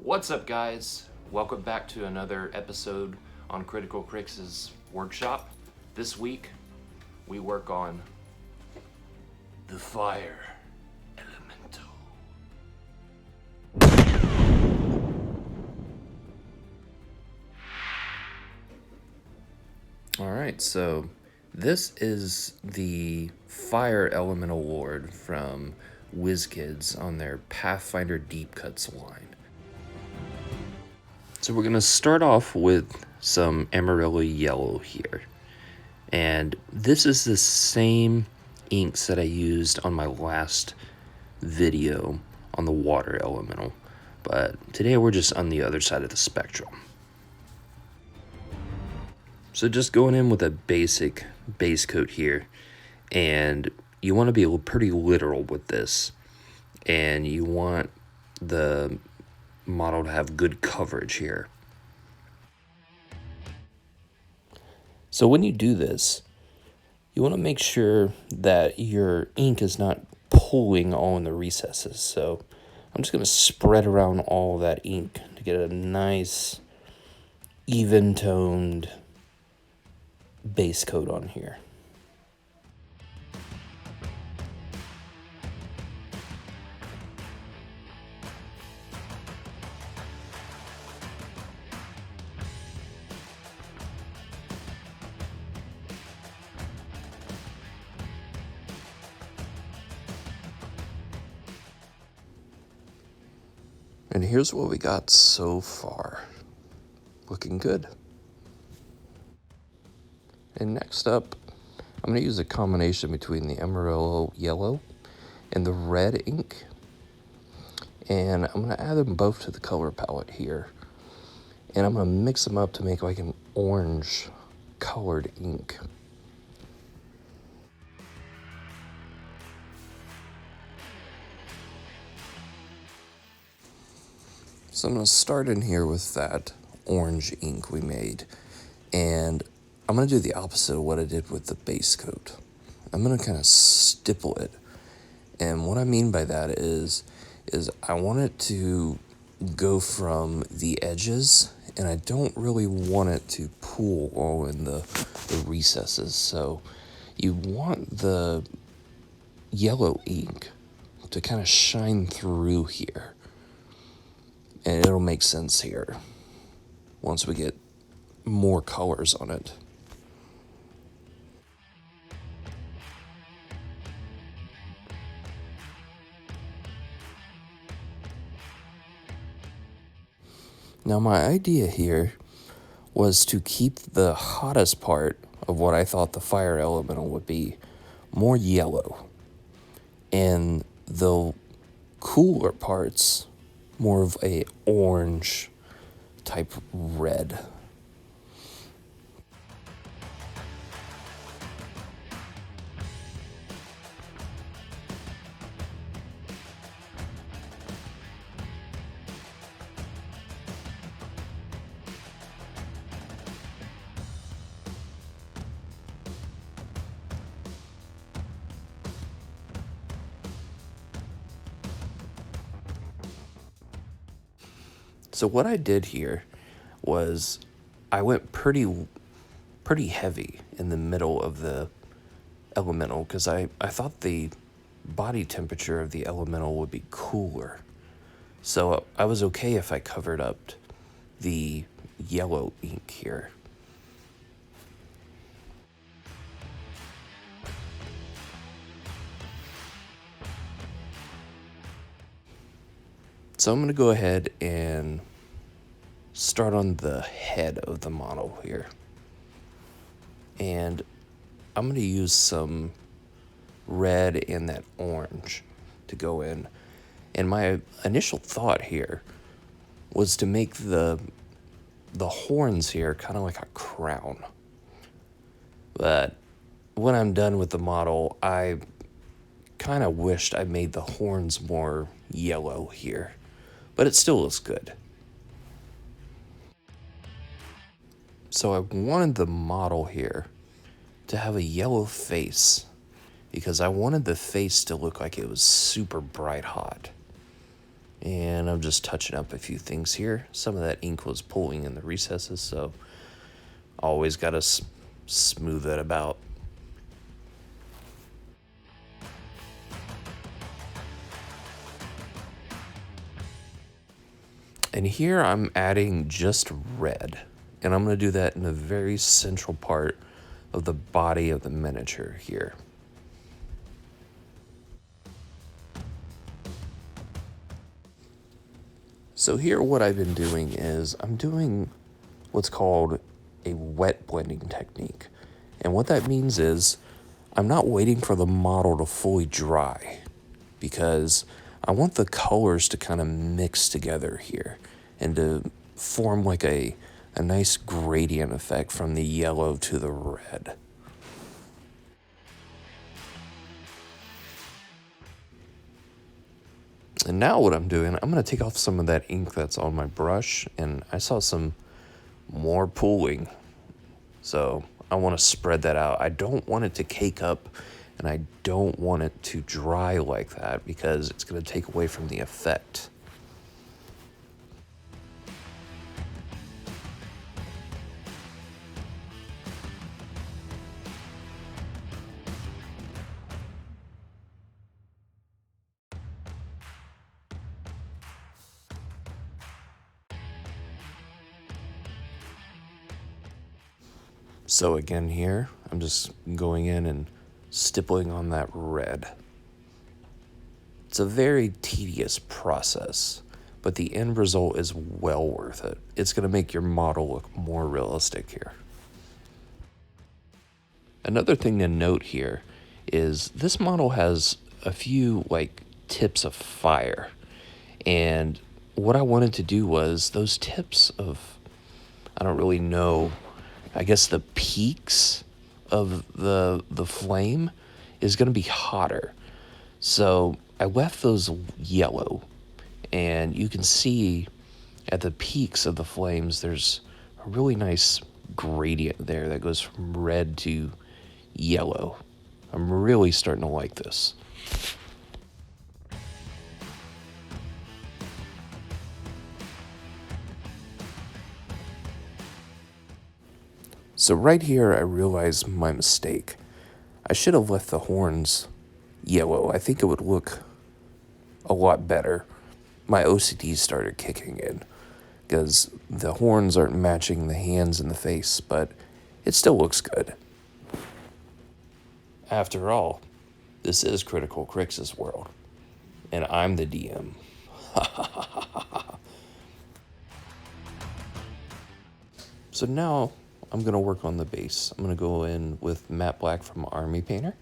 What's up, guys? Welcome back to another episode on Critical Crix's workshop. This week, we work on the fire elemental. Alright, so this is the fire elemental lord from Wizkids on their Pathfinder Deep Cuts line. So we're going to start off with some Amarillo yellow here. And this is the same inks that I used on my last video on the water elemental. But today we're just on the other side of the spectrum. So just going in with a basic base coat here. And you want to be pretty literal with this. And you want the model to have good coverage here. So when you do this, you want to make sure that your ink is not pulling all in the recesses. So I'm just going to spread around all that ink to get a nice even toned base coat on here. And here's what we got so far. Looking good. And next up, I'm going to use a combination between the Amarillo yellow and the red ink. And I'm going to add them both to the color palette here. And I'm going to mix them up to make like an orange colored ink. So I'm going to start in here with that orange ink we made. And I'm going to do the opposite of what I did with the base coat. I'm going to kind of stipple it. And what I mean by that is I want it to go from the edges, and I don't really want it to pool all in the recesses. So you want the yellow ink to kind of shine through here. And it'll make sense here once we get more colors on it. Now my idea here was to keep the hottest part of what I thought the fire elemental would be more yellow, and the cooler parts more of a orange type red. So what I did here was I went pretty heavy in the middle of the elemental because I thought the body temperature of the elemental would be cooler. So I was okay if I covered up the yellow ink here. So I'm going to go ahead and start on the head of the model here. And I'm going to use some red and that orange to go in. And my initial thought here was to make the horns here kind of like a crown. But when I'm done with the model, I kind of wished I made the horns more yellow here. But it still looks good. So I wanted the model here to have a yellow face because I wanted the face to look like it was super bright hot. And I'm just touching up a few things here. Some of that ink was pooling in the recesses, so always got to smooth that about. And here I'm adding just red. And I'm going to do that in the very central part of the body of the miniature here. So here what I've been doing is I'm doing what's called a wet blending technique. And what that means is I'm not waiting for the model to fully dry because I want the colors to kind of mix together here and to form like a nice gradient effect from the yellow to the red. And now what I'm doing, I'm going to take off some of that ink that's on my brush, and I saw some more pooling. So I want to spread that out. I don't want it to cake up, and I don't want it to dry like that because it's going to take away from the effect. So again here, I'm just going in and stippling on that red. It's a very tedious process, but the end result is well worth it. It's going to make your model look more realistic here. Another thing to note here is this model has a few like tips of fire. And what I wanted to do was those tips of, I don't really know, I guess the peaks of the flame is going to be hotter. So I left those yellow, and you can see at the peaks of the flames there's a really nice gradient there that goes from red to yellow. I'm really starting to like this. So right here, I realized my mistake. I should have left the horns yellow. I think it would look a lot better. My OCD started kicking in because the horns aren't matching the hands and the face, but it still looks good. After all, this is Critical Crix's world, and I'm the DM. So now I'm going to work on the base. I'm going to go in with matte black from Army Painter.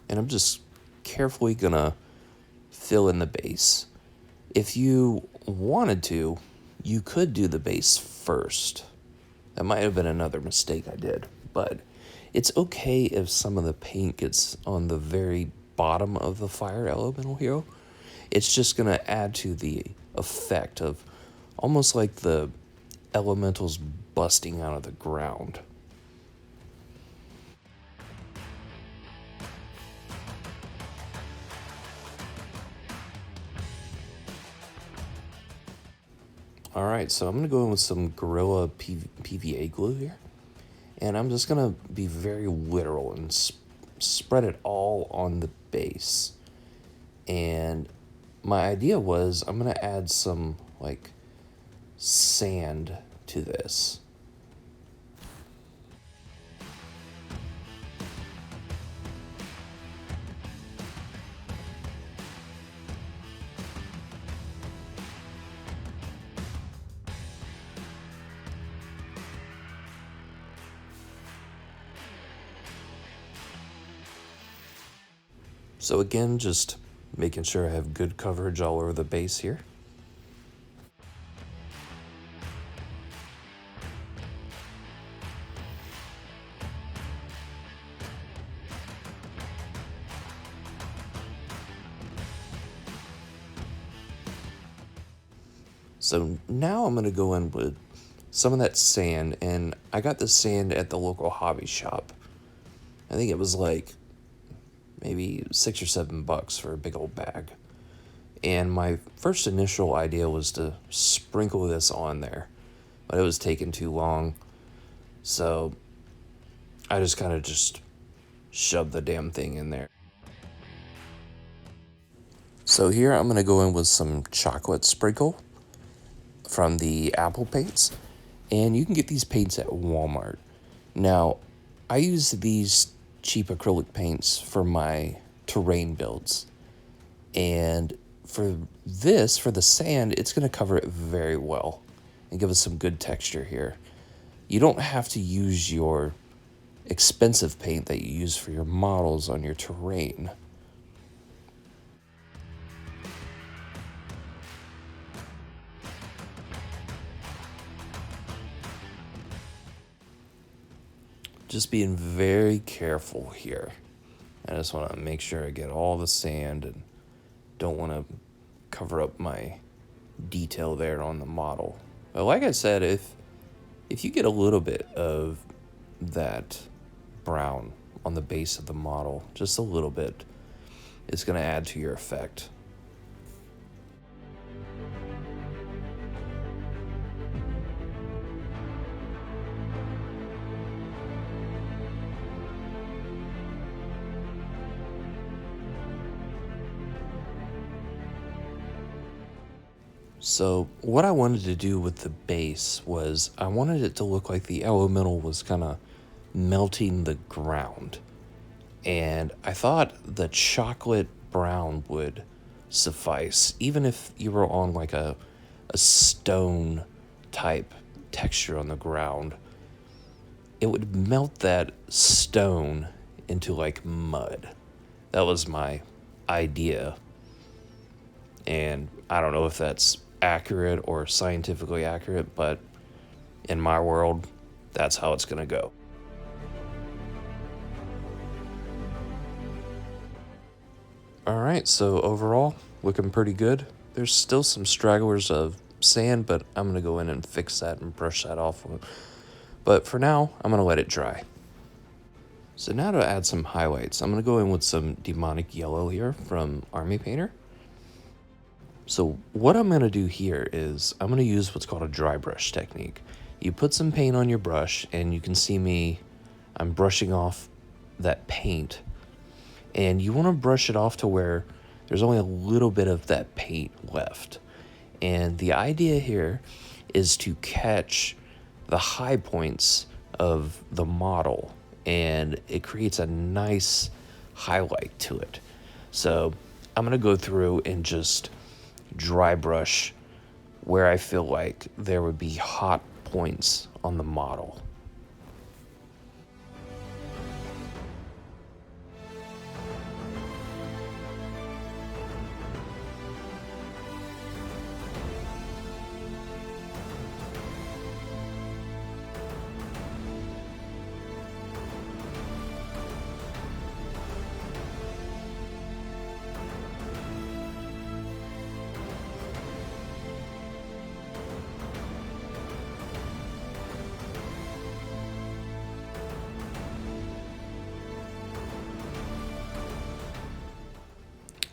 And I'm just carefully going to fill in the base. If you wanted to, you could do the base first. That might have been another mistake I did, but it's okay if some of the paint gets on the very bottom of the fire elemental hero. It's just going to add to the effect of almost like the elementals busting out of the ground. All right, so I'm going to go in with some Gorilla PVA glue here. And I'm just going to be very literal and spread it all on the base. And my idea was I'm going to add some like sand to this. So again, just making sure I have good coverage all over the base here. So now I'm going to go in with some of that sand, and I got the sand at the local hobby shop. I think it was like maybe $6 or $7 for a big old bag. And my first initial idea was to sprinkle this on there, but it was taking too long. So I just kind of just shoved the damn thing in there. So here I'm going to go in with some chocolate sprinkle from the Apple paints. And you can get these paints at Walmart. Now, I use these cheap acrylic paints for my terrain builds. And for this, for the sand, it's going to cover it very well and give us some good texture here. You don't have to use your expensive paint that you use for your models on your terrain. Just being very careful here. I just want to make sure I get all the sand and don't want to cover up my detail there on the model. But like I said, if you get a little bit of that brown on the base of the model, just a little bit, it's going to add to your effect. So what I wanted to do with the base was I wanted it to look like the elemental was kind of melting the ground. And I thought the chocolate brown would suffice, even if you were on like a stone type texture on the ground. It would melt that stone into like mud. That was my idea. And I don't know if that's accurate or scientifically accurate, but in my world, that's how it's going to go. All right, so overall, looking pretty good. There's still some stragglers of sand, but I'm going to go in and fix that and brush that off. But for now, I'm going to let it dry. So now to add some highlights, I'm going to go in with some demonic yellow here from Army Painter. So what I'm going to do here is I'm going to use what's called a dry brush technique. You put some paint on your brush, and you can see I'm brushing off that paint. And you want to brush it off to where there's only a little bit of that paint left. And the idea here is to catch the high points of the model, and it creates a nice highlight to it. So I'm going to go through and just dry brush where I feel like there would be hot points on the model.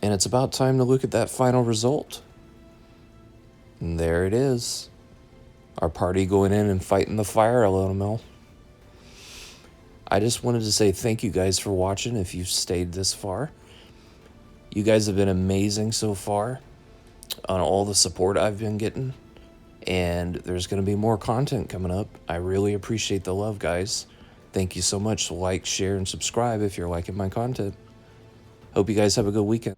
And it's about time to look at that final result. And there it is. Our party going in and fighting the fire elemental. I just wanted to say thank you guys for watching if you've stayed this far. You guys have been amazing so far on all the support I've been getting. And there's going to be more content coming up. I really appreciate the love, guys. Thank you so much. Like, share, and subscribe if you're liking my content. Hope you guys have a good weekend.